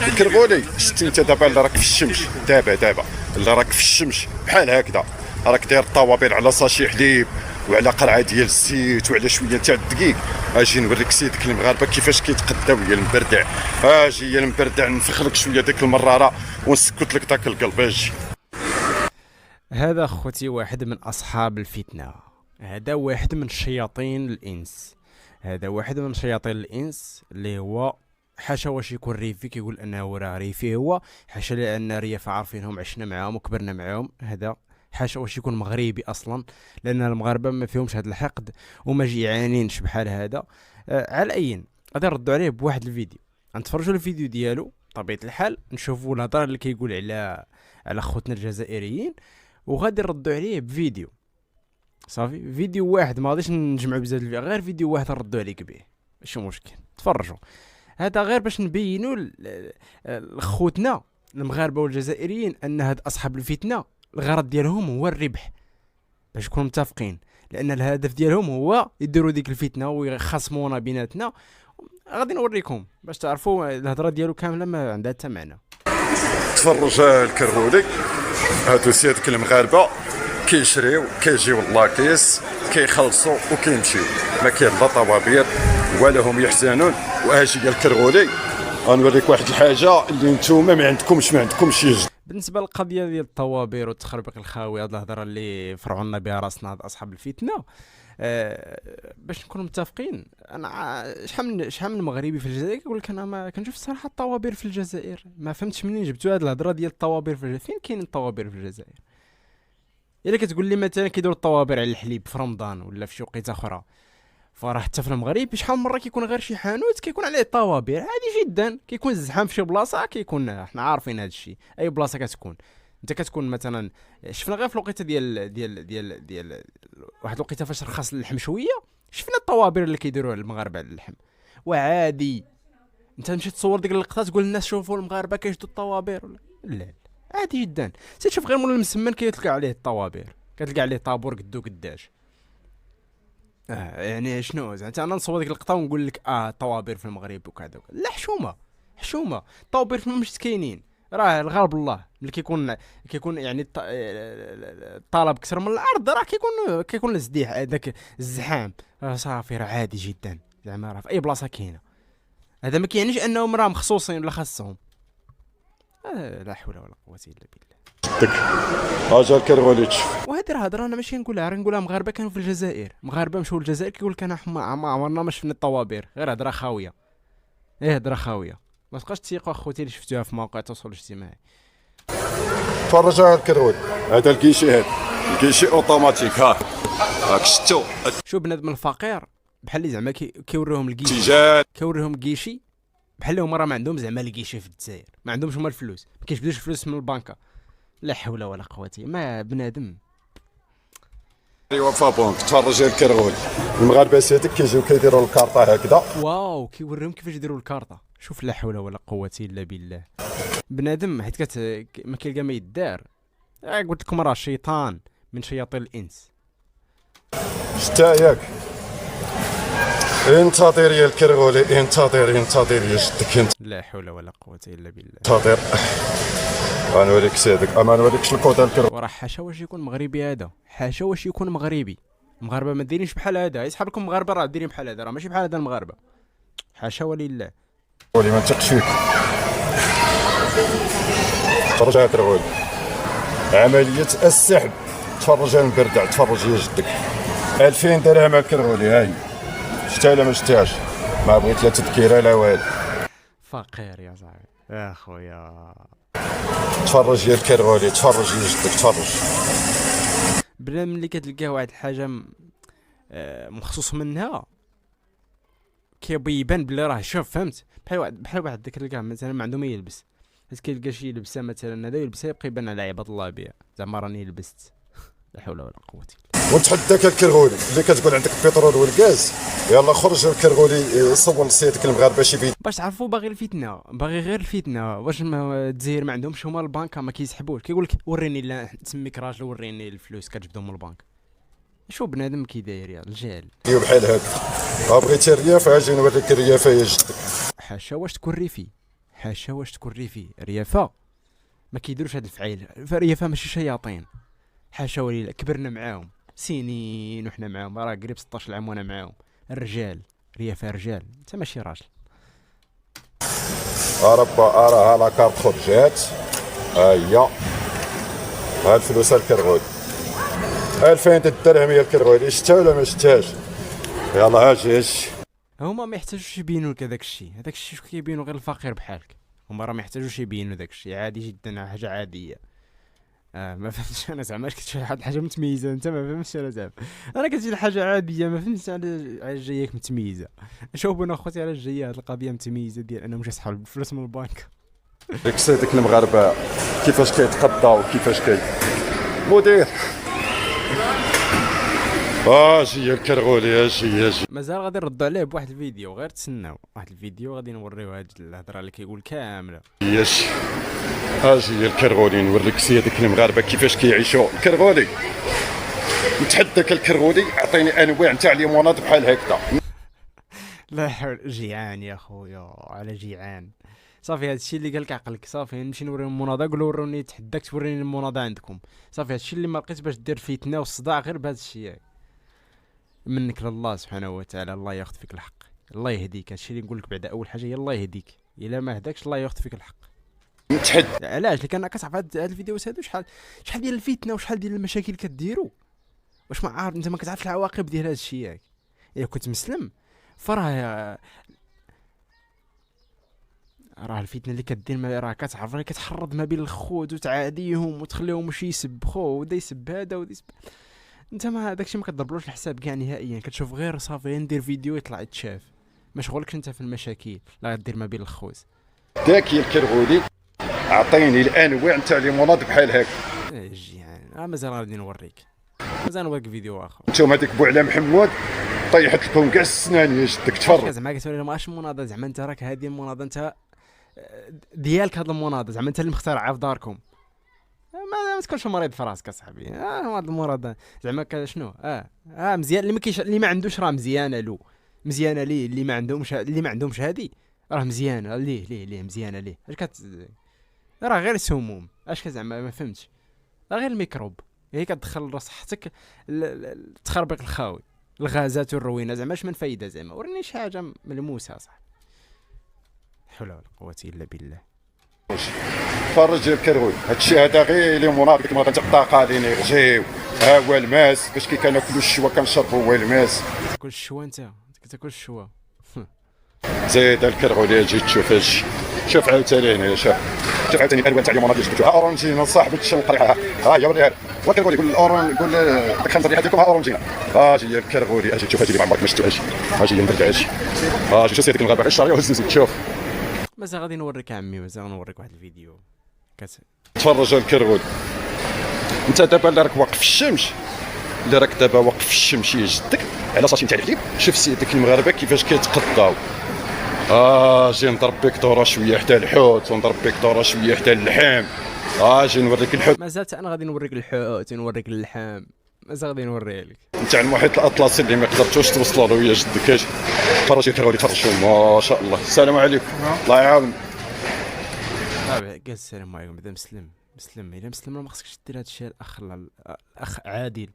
الكرغولي شتي انت دابا اللي راك في الشمس، دابا اللي راك في الشمس بحال هكذا، راك داير الطوابير على ساشي حليب وعلى قرعه ديال الزيت وعلى شويه تاع الدقيق. اجي نوريك سيدك المغاربه كيفاش كيتقداو يا المبردع. اجي يا المبردع نفخ لك شويه ديك المراره ونسكت لك داك القلب. اجي هذا اخوتي واحد من اصحاب الفتنه، هذا واحد من شياطين الانس، هذا واحد من شياطين الانس اللي هو حاشا واش يكون ريفي كيقول انه راه ريفي، هو حاشا لان ريف عارفينهم عشنا معاهم وكبرنا معاهم، هذا حاشا واش يكون مغربي اصلا، لان المغاربه ما فيهمش هذا الحقد وما جيعانينش بحال هذا. على اي غادي نردوا عليه بواحد الفيديو، غنتفرجوا الفيديو ديالو بطبيعه الحال، نشوفوا الهضره اللي كيقول على خوتنا الجزائريين، وغادي نردوا عليه بفيديو صافي. فيديو واحد ما غاديش نجمعوا بزاف غير فيديو واحد نردوا عليك به، ماشي مشكل تفرجوا. هذا غير باش نبينوا لخوتنا المغاربه والجزائريين ان هاد اصحاب الفتنه الغرض ديالهم هو الربح، باش نكونوا متفقين، لان الهدف ديالهم هو يديروا ديك الفتنه ويخصمونا بيناتنا. غادي نوريكم باش تعرفوا الهضره ديالو كامله ما عندها حتى معنى. تفرج الكرغولي، هادو سيادك المغاربه كيشريو كيجيو اللاكيس كيخلصوا وكيمشيو، ما كاين لا طوابير ولا هم يحزنون. واجي الكرغولي غنوريك واحد الحاجه اللي نتوما ما عندكمش يجد. بالنسبه للقضيه ديال الطوابير والتخربيق الخاوي، هاد الهضره اللي فرعونا بها راسنا هاد اصحاب الفتنه، باش نكونوا متفقين، انا شحال من مغربي في الجزائر كيقول لك انا ما كنشوف الصراحه الطوابير في الجزائر، ما فهمتش منين جبتوا هاد الهضره ديال الطوابير في الجزائر. فين كاين الطوابير في الجزائر؟ الا كتقول لي مثلا كيديروا الطوابير على الحليب في رمضان ولا في شي وقيته اخرى، فراه حتى في المغرب شحال من مره كيكون غير شي حانوت كيكون عليه الطوابير عادي جدا، كيكون الزحام في شي بلاصه، كيكون حنا عارفين هذا الشيء، اي بلاصه كتكون انت كتكون مثلا، شفنا غير في الوقيته ديال واحد الوقيته فاش رخص اللحم شويه، شفنا الطوابير اللي كيديروها المغاربه على اللحم، وعادي انت تمشي تصور ديك اللقطه تقول للناس شوفوا المغاربه كيشدوا الطوابير ولا لا، عادي جدا. تشوف غير مول المسمن كيتلقى عليه الطوابير، كتلقى عليه طابور قدو قداش. يعني شنو زعما انا نصور ديك اللقطه ونقول لك الطوابير في المغرب وكذا، لا حشومه الطوابير في مش كاينين، راه الغالب الله ملي كيكون يعني الطلب كثر من العرض، راه كيكون الزديح هذاك الزحام، راه صافي راه عادي جدا، زعما راه في اي بلاصه كاينه. هذا ما كيعنيش انهم راه مخصوصين ولا خاصهم، لا حول ولا قوه الا بالله. اجا الكرغولي تشوف، وهذه الهضره انا ماشي نقولها، راه نقولها مغاربه كانوا في الجزائر، مغاربه مشاو للجزائر كيقول لك انا عمرنا ما شفنا الطوابير، غير هضره خاويه، هضره خاويه، ما تبقاش تثيقوا اخوتي اللي شفتوها في مواقع التواصل الاجتماعي. تفرج على الكرغولي، هذا الكيشي، هذا الكيشي اوتوماتيك، راك شفتو. شوف بنادم الفقير بحال اللي زعما كيوريهم الكيشي، كيوريهم الكيشي بحال اللي هما راه ما عندهم زعما الكيشي في الجزائر، ما عندهمش هما الفلوس، ما كيجبدوش الفلوس من البنكه، لا حول ولا قوه، ما بنادم. ايوا فابونك تفرج على الكرغولي، المغاربه سيادك كيجيو كيديروا الكارطه هكذا، واو كيوريهم كيفاش يديروا الكارطه، شوف لا حول ولا قوه الا بالله. بنادم حيت ما كيلقى ما يدار، قلت لكم راه شيطان من شياطين الانس. شتا ياك انتظر يا الكرغولي، انتظر يا جدك انت، لا حول ولا قوه الا بالله. انتظر غنوريك سيدك، اما نوريكش الكود الكرغولي. وراه حاشا واش يكون مغربي هذا، حاشا واش يكون مغربي، المغاربه ما دايرينش بحال هذا، يسحب لكم المغاربه راه دايرين بحال هذا، راه ماشي بحال هذا المغاربه، حاشا ولله. ولي ما نثقش فيك، تفرج على الكرغولي، عمليه السحب، تفرج على المبردع، تفرج يا جدك، 2000 درهم الكرغولي، هاي شتا ولا ما شتاش؟ ما بغيت لا تذكيره لا والو، فقير يا صاحبي يا خويا. تفرج يا الكرغولي، تفرج يا جدك، تفرج. بلا ملي كتلقاه واحد الحاجه مخصوص منها كيبان بلي راه شوف فهمت، بحال واحد كتلقاه مثلا ما عنده ما يلبس، حيت كيلقى شي لبسه مثلا هذا يلبسها يبقى يبان على عباد الله بها، زعما راني لبست، لا حول ولا قوه. ونتحداك الكرغولي اللي كتقول عندك البترول والغاز، يلا خرج الكرغولي صور لسيادك المغاربه شي فيديو باش تعرفوا باغي الفتنه، باغي غير الفتنه. واش الجزائر ما عندهمش هما البنكه ما كيسحبوش، كيقول لك وريني، لا تسميك راجل وريني الفلوس كتجبدهم من البنك. شو بنادم كي داير يا رجال بحال هكا، بغيتي الرياف اجي نوريك الريافه يا جدك. حاشا واش تكون ريفي، حاشا واش تكون ريافه ما كيديروش هاد الفعايل، ريافه ماشي شياطين، حاشا وليلا كبرنا معاهم سنين وحنا معاهم، راه قريب 16 عام وانا معاهم. الرجال ريافه رجال، انت ماشي راجل. ربا راها لا كارت خرجات، ها هي، ها الفلوس الكرغول 2000 الدرهم يا الكرغولي، شتا ولا ما شتاش؟ يلا اجي هما ما يحتاجوش يبينوا لك هذاك الشيء، هذاك الشيء كيبينوا غير الفقير بحالك. هما راه ما يحتاجوش يبينوا داك الشيء، عادي جدا، حاجه عاديه. ما فهمتش انا زعما، كنت شي واحد حاجه متميزه، انت ما فهمتش انا زعما. انا كتجي حاجه عاديه، ما فهمتش على جايك متميزه. شوف انا اخوتي على جايه هاد القضيه متميزه ديال انهم مش يسحبوا الفلوس من البنك. ديك سيدك المغاربه كيفاش كيتقضاو كيفاش مدير. اجي يا الكرغولي، اجي مازال غادي نردوا عليه بواحد الفيديو، غير تسناو واحد الفيديو غادي نوريو هاد الهضره اللي كيقول كامله. اجي يا الكرغولي نوريك سيدك المغاربه كيفاش كيعيشوا. الكرغولي نتحداك الكرغولي، اعطيني انواع نتاع ليموناد بحال هكذا. لا حول، جيعان يا خويا، على جيعان. صافي هادشي اللي قالك عقلك، صافي نمشي نوريهم المناضه، قولوا وروني، تحداك توريني المناضه عندكم. صافي هادشي اللي ما لقيت باش دير فتنه والصداع غير بهذا الشيء منك لله سبحانه وتعالى. الله ياخذ فيك الحق، الله يهديك. هادشي اللي نقول لك بعدا اول حاجه، الله يهديك، الا ما هداكش الله ياخذ فيك الحق. نتحد علاش؟ لكن كتعرف هاد الفيديوهات هادو شحال ديال الفتنه وشحال ديال المشاكل كديروا، واش ما عارف انت، ما كتعرف العواقب ديال هاد الشيء ياك. الا كنت مسلم فراه الفتنه اللي كدير، راه كتعرف راه كتحرض ما بين الخوت وتعاديهم وتخليهم شي يسب خو، ودا يسب هذا ودا يسب. انت ما داكشي ما كتضربلوش الحساب كاع نهائيا، كتشوف غير صافي ندير فيديو يطلع يتشاف، ما شغلكش انت في المشاكل لا غدير ما بين الخوت. داك يا الكرغولي، اعطيني الانواع نتاع ليموناد بحال هكا. جيعان، مازال غادي نوريك، مازال نوريك فيديو اخر. نتوما هذيك بوعلى محمود طيحت لكم كاع السنان يا جدك، تفرج. زعما كتوري لهم اش المناضه، زعما انت راك هذه المناضه انت ديالك، هاد المناضه زعما انت اللي مخترعها في داركم. ما تكونش مريض في راسك اصاحبي. هاد المرض زعما شنو مزيان اللي ما عندوش راه مزيانه له، مزيانه ليه. اللي ما عندهمش هادي راه مزيانه ليه مزيانه ليه. اش راه غير سموم، اش زعما ما فهمتش، راه غير الميكروب هي كتدخل صحتك، تخربق الخاوي، الغازات والروينه. زعما اش من فايده؟ زعما وريني شي حاجه ملموسه صح. حول ولا قوه الا بالله. فرج الكرغول، هادشي هذا غير ليموناد، ديك المرات نتاع الطاقه لينيرجي. ها هو الماس، باش كي كناكلو الشوا كنشربو هو الماس. تاكل الشوا انت كتاكل الشوا. زيد الكرغولي، جيت تشوف هادشي، شوف عاوتاني هنا، شوف عاوتاني الالوان تاع ليموناد اللي جبتوها. اورنجينا صاحبي الشنقه، ها هي وريها لك. والكرغولي يقول الاورون، يقول داك خنزر اللي حديكم، ها اورنجينا. اجي يا الكرغولي، اجي تشوف هادشي اللي عمرك ما شفتو. اجي ندير هادشي، اجي شوف سيدك المغاربه الشاريه وهز شوف. مازال غادي نوريك عمي، مازال غنوريك واحد الفيديو. تفرج الكرغول، انت دابا اللي راك واقف في الشمس، اللي راك دابا واقف في الشمس يا جدك على صاشي نتاع الحليب. شوف سيدك المغاربه كيفاش كيتقضاو. اجي نضرب بك دوره شويه حتى الحوت، ونضرب بك دوره شويه حتى اللحم. اجي نوريك الحوت. مازال انا غادي نوريك الحوت، نوريك اللحم، مازال غادي نوريه لك نتاع المحيط الاطلسي اللي ما قدرتوش توصلوا له يا جدك. اجي تفرج الكرغولي، تفرجوا ما شاء الله. السلام عليكم، الله يعاون. قال السلام عليكم. بدا مسلم الا مسلم ما خصكش دير هذا الشيء. الاخ عادل،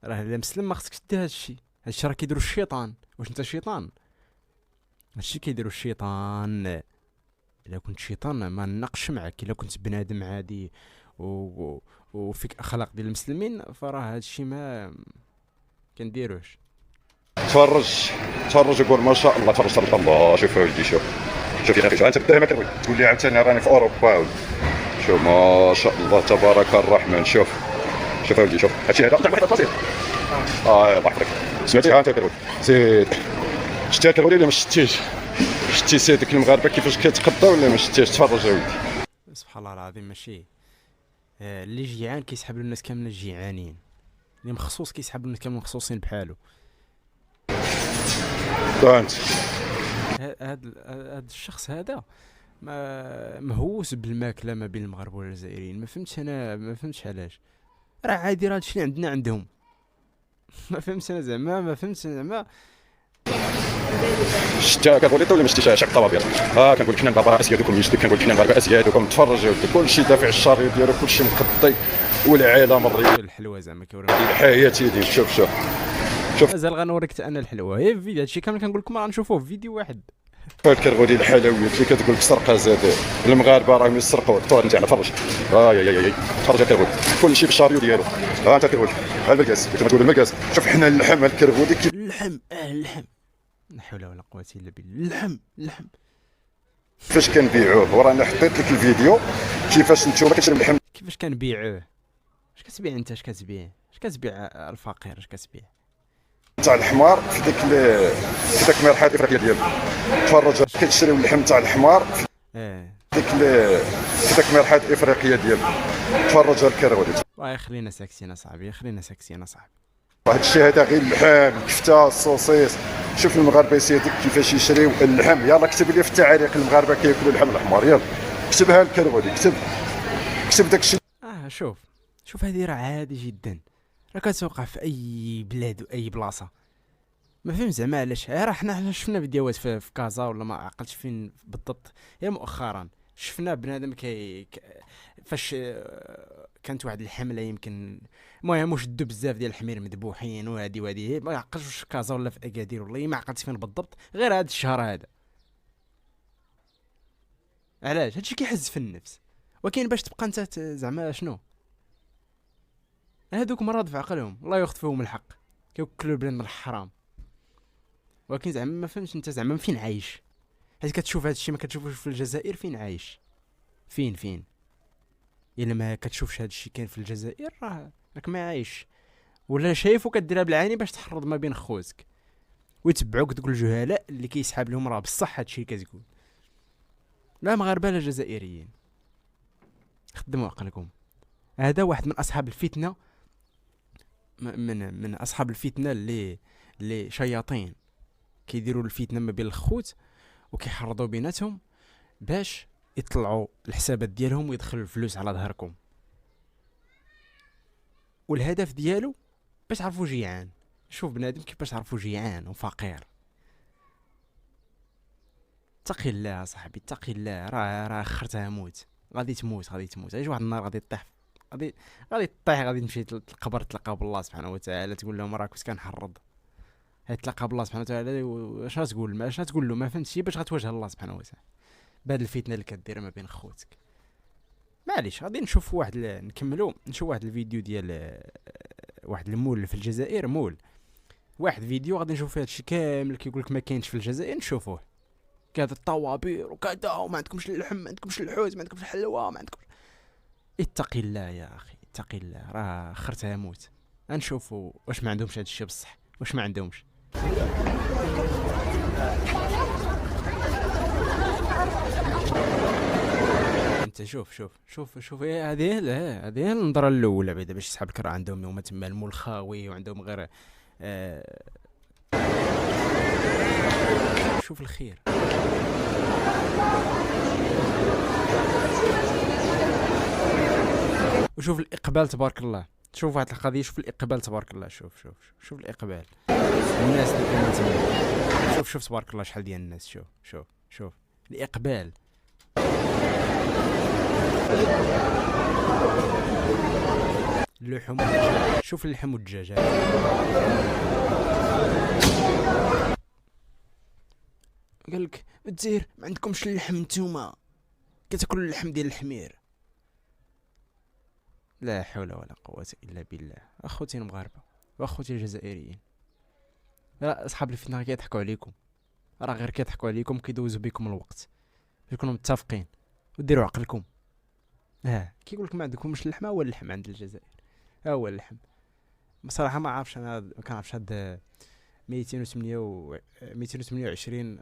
راه الا مسلم ما خصكش دير هذا الشيء. هذا الشيء راه كيديروا الشيطان. واش انت شيطان؟ هادشي كيديروا الشيطان. الا كنت شيطان ما نناقش معك. الا كنت بنادم عادي وفيك اخلاق ديال المسلمين فراه هادشي ما كنديروش. تفرج وقول ما شاء الله. تفرج الله. شوف ولدي، شوف يا اخي، انت بداها ما كتقول تقول لي عاوتاني راني في اوروبا. شوف ما شاء الله تبارك الرحمن. شوف ولدي، شوف هادشي هذا واحد البلاصه. الله يحفظك. سمعتي؟ ها انت كرولي زيد. شتي كرولي ولا ما شتيش؟ شتي سيدك المغاربه كيفاش كيتقضى ولا ما شتيش؟ تفرج ولدي. سبحان الله العظيم. ماشي اللي جيعان كيسحب له الناس كاملين جيعانين، اللي مخصوص كيسحب له الناس كاملين مخصوصين بحالو. فهمت. هاد الشخص هذا مهووس بالماكله ما بين المغاربه والجزائريين. ما فهمتش علاش. راه عادي، راه هادشي اللي عندنا عندهم. ما فهمتش انا زعما شتا كتقول لي ولا ما شتيش شي الطوابير؟ كنقول لك حنا المغاربه اسيادكم يشتي، كنقول لك حنا المغاربه اسيادكم تفرجوا كلشي دافع الشر ديالو، كلشي مقضي والعالم الرياضي الحلوه زعما كيوري حياتي ديال شوف مازال غنوريك حتى انا الحلوه هي في فيديو. هادشي كامل كنقول لكم راه نشوفوه في فيديو واحد. الكرغودي الحلويات اللي كتقول لك سرقه زاد المغاربه راهم يسرقوا الطوال نتاعنا. فرج يا فرج الكرغودي كلشي بالشاريو ديالو. انت الكرغودي ها المكاس كما تقول المكاس. شوف حنا اللحم الكرغودي اللحم اللحم لا حول ولا قوه الا بالله. اللحم كيفاش كنبيعوه، ورانا حطيت لك الفيديو كيفاش نتوما كتشريو اللحم. كيفاش كنبيعوه؟ اش كتبيع انت؟ اش كتبيع الفقير؟ اش كتبيع تاع الحمار في ديك مرحله الافريقيه ديالو. تفرج كتشريو اللحم تاع الحمار في ديك مرحله الافريقيه ديالو. تفرج الكرغودي. خلينا ساكتين اصاحبي، خلينا ساكتين اصاحبي. واحد الشيء هذا غير اللحم، الكفته، الصوصيص. شوف المغاربه سيدك كيفاش يشريو اللحم. يلا كتب لي في التعاليق المغاربه كياكلوا اللحم الاحمر. يلا كتبها الكرغودي، كتب داك الشيء. شوف هذه راه عادي جدا، راه كتوقع في اي بلاد واي بلاصه. ما فهمت زعما علاش. راه حنا شفنا فيديوهات في كازا ولا ما عقلتش فين بالضبط. هي مؤخرا شفنا بنادم فاش كانت واحد الحمله يمكن المهم وشدوا بزاف ديال الحمير مذبوحين وهادي ما عقلتش واش في كازا ولا في اكادير والله ما عقلت فين بالضبط. غير هذا الشهر هذا علاش هادشي كيحز في النفس. ولكن باش تبقى انت زعما شنو هادوك مرض في عقلهم الله ياخذ فيهم الحق، كيوكلوا البلاد الحرام. ولكن زعما ما فهمتش انت زعما فين عايش، حيت كتشوف هادشي ما كتشوفوش في الجزائر. فين عايش؟ فين الا ما كتشوفش هادشي كاين في الجزائر راك ما عايش، ولا شايف وكديرها بالعاني باش تحرض ما بين خوتك ويتبعوك دوك الجهلاء اللي كيسحاب لهم راه بصح هادشي اللي كتقول. لا مغاربه لا جزائريين، خدموا عقلكم. هذا واحد من اصحاب الفتنه، من اصحاب الفتنه اللي شياطين كيديروا الفتنه ما بين الخوت وكيحرضوا بيناتهم باش يطلعوا الحسابات ديالهم ويدخلوا الفلوس على ظهركم. والهدف ديالو باش تعرفوا جيعان. شوف بنادم كيفاش تعرفوا جيعان وفقير. اتقي الله صاحبي، اتقي الله. راه خرتها موت، غادي تموت اي واحد النهار غادي طيح، غادي تطيح، غادي تمشي للقبر تلقى بالله سبحانه وتعالى، تقول لهم راه كنت كنحرض. تلقى بالله سبحانه وتعالى واش غتقول؟ اش غتقول له؟ ما فهمتش باش غتواجه الله سبحانه وتعالى بهاد الفتنه اللي كدير ما بين خوتك. معليش غادي نشوف نكملوا نشوف واحد الفيديو ديال واحد المول في الجزائر. واحد فيديو غادي نشوف فيه هادشي كامل كيقول لك ما كاينش في الجزائر. نشوفوه كذا الطوابير وكذا وما عندكمش اللحم، ما عندكمش الحوت، ما عندكمش الحلوى، ما عندكمش. اتقي الله يا اخي، اتقي الله. راه خرتها موت. نشوفوا واش ما عندهمش هادشي بصح، واش ما عندهمش. انت شوف هذه النظره الاولى بعدا باش يسحب لك. راه عندهم يوم تما المول خاوي وعندهم غير شوف الخير. وشوف الاقبال تبارك الله. شوف واحد القضيه، شوف الاقبال تبارك الله. شوف الاقبال الناس اللي كانوا تما. شوف تبارك الله شحال ديال الناس. شوف الاقبال. اللحم، شوف اللحم والدجاج. قالك الجزائر ما عندكمش اللحم، نتوما كتاكلوا اللحم ديال الحمير. لا حول ولا قوة الا بالله. اخوتي المغاربة واخوتي الجزائريين، لا اصحاب الفتنة كيضحكوا عليكم، راه غير كيضحكوا عليكم، كيدوزوا بكم الوقت. تكونوا متفقين وديروا عقلكم. كيقول لك ما عندكمش اللحمه، هو اللحم عند الجزائر، هو اللحم. بصراحه ما عارفش انا، ما كنعرفش هاد 228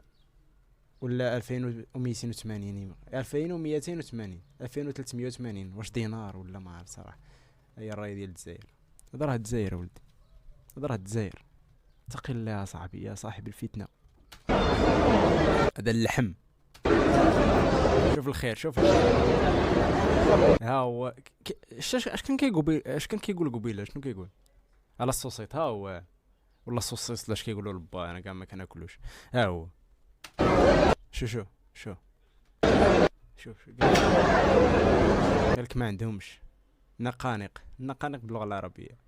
ولا 2280 2280 2380 واش دينار ولا ما عارف صراحه. هي الراي ديال الجزائر. هذا راه الجزائر ولدي، هذا راه الجزائر. اتقي الله يا صاحبي، يا صاحب الفتنه. هذا اللحم. شوف الخير، شوف ها هو. اش كان كيقول قبيله؟ شنو كيقول على الصوصيط؟ ها هو ولا الصوصيص لاش كيقولوا لبا، انا كاع ما كناكلوش. ها هو. شو شو شو شوف قالك ما عندهمش نقانق. النقانق باللغة العربية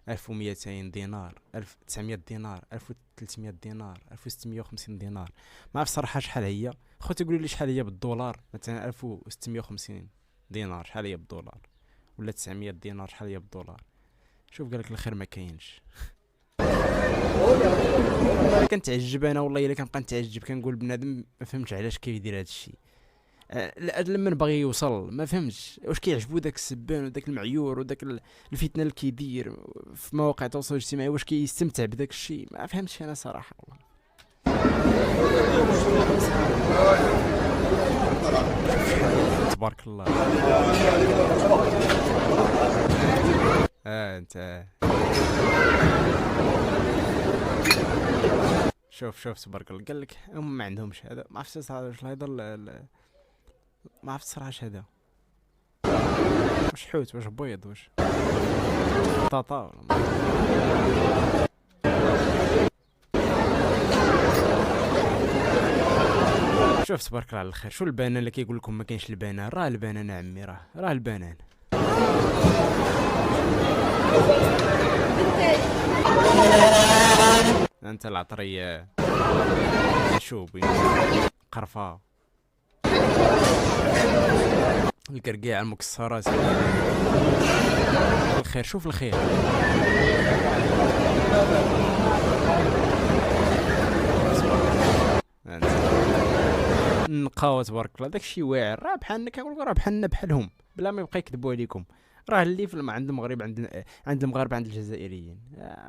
1200 دينار، 1900 دينار، 1300 دينار، 1650 دينار. ما عرف صراحة شحال هي. خوتي قولوا لي شحال هي بالدولار. مثلا 1650 دينار شحال هي بالدولار، ولا 900 دينار شحال هي بالدولار. شوف قالك الخير ما كاينش. انا كنتعجب انا والله الا كنبقى نتعجب، كنقول بنادم ما فهمتش علاش كيدير هذا الشيء. لما باغي يوصل ما فهمتش واش كيعجبو داك السبان وداك المعيور وداك الفتنه اللي كيدير في مواقع التواصل الاجتماعي، واش كيستمتع بداك الشيء. ما فهمتش انا صراحه والله. تبارك الله. انت شوف تبارك الله. قال لك هم ما عندهمش هذا. ما عرفتش صراحه واش هذا ما عرفت صراحه اش هذا. واش حوت، واش بيض، واش بطاطا ولا شوف تبارك الله على الخير. شو البنان اللي كيقول لكم ما كاينش البنان؟ راه البنان عمي، راه البنان. انت العطريه شوبي قرفه القرقيع المكسرات. الخير شوف الخير. النقاوة تبارك الله داكشي واعر. راه بحالنا كنقول، راه بحالنا بحالهم بلا ما يبقى يكذبوا عليكم. راه اللي في عند المغرب عند المغاربه عند الجزائريين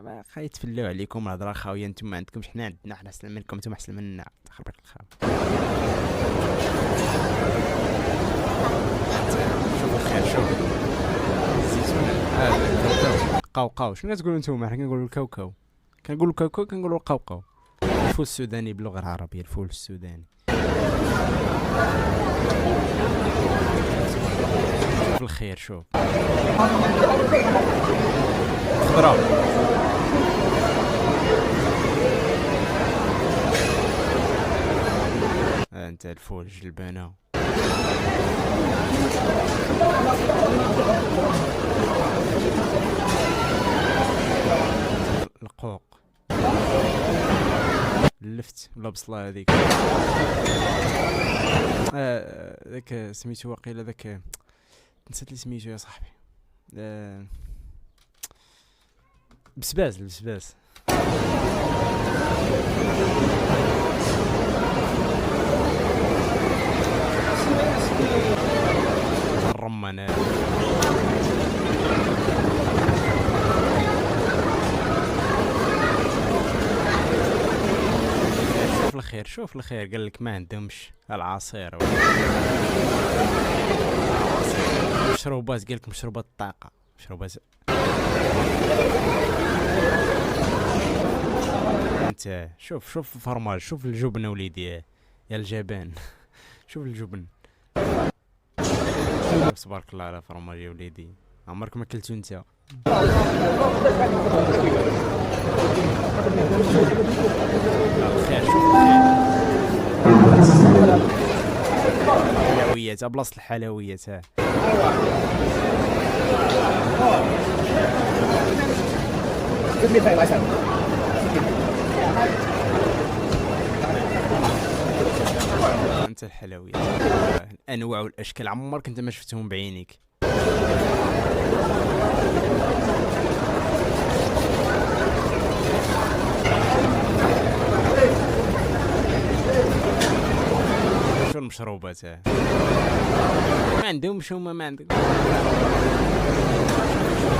ما يتفلاو عليكم الهضره خاويه. نتوما ما عندكمش، حنا عندنا، حنا احسن منكم، نتوما احسن منا. تخربق الخاوه. شوف الخير شوف الزيتون هذا قوقاو. شنو تقولوا نتوما؟ حنا كنقولوا الكاوكاو، كنقولوا الكاوكاو، كنقولوا القوقاو. الفول السوداني باللغه العربيه، الفول السوداني. شوف الخير شوف خضرة. انت الفول جلبانة. القوق اللفت ولا بصله هذيك. ذاك سميتو واقيلا، ذاك نسيت لي سميتو يا صاحبي. البسباس. الرمان. شوف الخير قال لك ما عندهمش العصير مشروبات. قال لك مشروبات الطاقه، مشروبات. انت شوف الفرماج، شوف الجبنه وليدي يا الجبان. شوف الجبن. تبارك الله على فرماج يا وليدي. عمرك ما اكلتو انت؟ الخير شوف الحلويات بلاصه الحلويات. ها انت الحلويات الانواع والاشكال عمرك انت ما شفتهم بعينيك. شو المشروبات؟ ما عندهمش هما، ما عندك.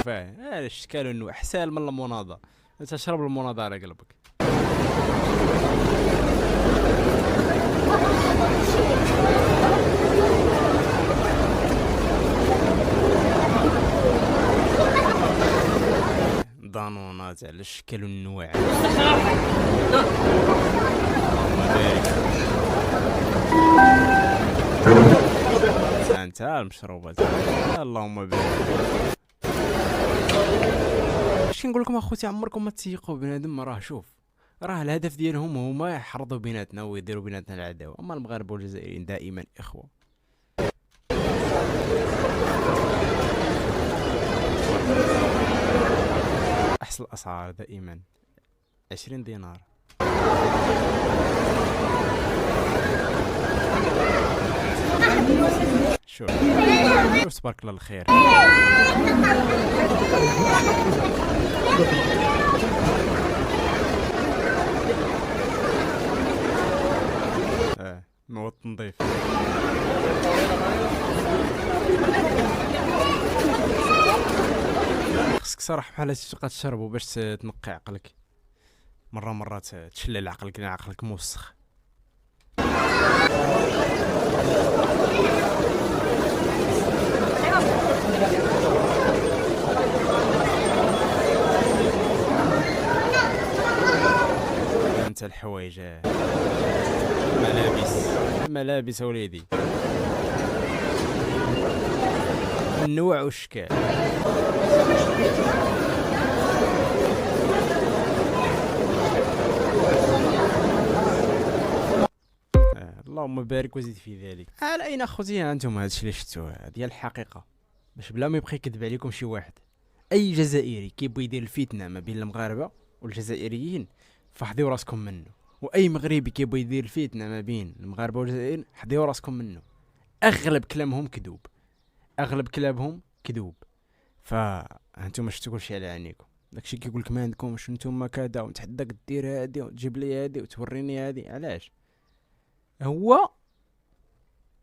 فاهم الاشكال والنوع حسال من المناضه. انت تشرب المناضه على قلبك. ضانونات على الاشكال والنوع. انت المشروبات اللهم بارك. اش نقول لكم اخوتي، عمركم ما تسيقوا بنادم. راه شوف، راه الهدف ديالهم هما يحرضوا بيناتنا ويديروا بيناتنا العداوه. اما المغاربه والجزائريين دائما اخوه. احسن الاسعار دائما 20 دينار. شوف تبارك الله الخير. مواد التنظيف. خصك صراحة بحال هادشي تبقى تشربو باش تنقي عقلك. مرات تشلل عقلك لان عقلك موسخ. انت الحوايج ملابس وليدي النوع والشكال. اللهم بارك وزيد في ذلك. على اين اخوتي انتم هادشي اللي شفتوه ديال الحقيقه، باش بلا ما يبقى يكذب عليكم شي واحد. اي جزائري كيبغي يدير الفتنه ما بين المغاربه والجزائريين فحضيو راسكم منه، واي مغربي كيبغي يدير الفتنه ما بين المغاربه والجزائريين حضيو راسكم منه. اغلب كلامهم كذوب. فانتم شفتوا كلشي على عينيكم. داكشي كيقول لك ما عندكمش نتوما كذا وتحداك دير هادي وتجيب لي هادي وتوريني هادي. علاش؟ هو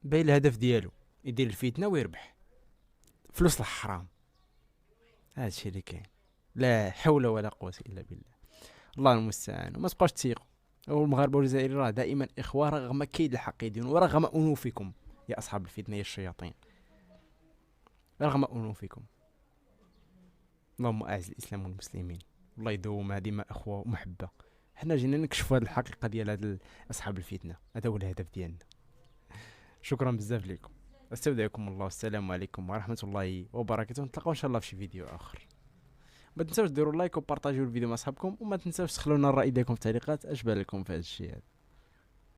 باين الهدف ديالو يدير الفتنه ويربح فلوس الحرام. هادشي اللي كاين. لا حول ولا قوه الا بالله. الله المستعان. وما تبقاوش تسيقوا. المغاربه والجزائريين راه دائما اخوه رغم كيد الحقيدين ورغم انوفكم يا اصحاب الفتنه يا الشياطين. رغم انوفكم. اللهم اعز الاسلام والمسلمين. الله يدوم ديما اخوه ومحبه. حنا جينا نكشفوا هذه الحقيقه ديال هاد اصحاب الفتنه. هذا هو الهدف ديالنا. شكرا بزاف لكم. استودعكم الله. والسلام عليكم ورحمه الله وبركاته. نتلاقاو ان شاء الله في فيديو اخر. ما تنساوش ديروا لايك وبارطاجيو الفيديو مع صحابكم، وما تنساوش تخلونا الراي ديالكم في التعليقات اش بان لكم في هذا الشيء هذا.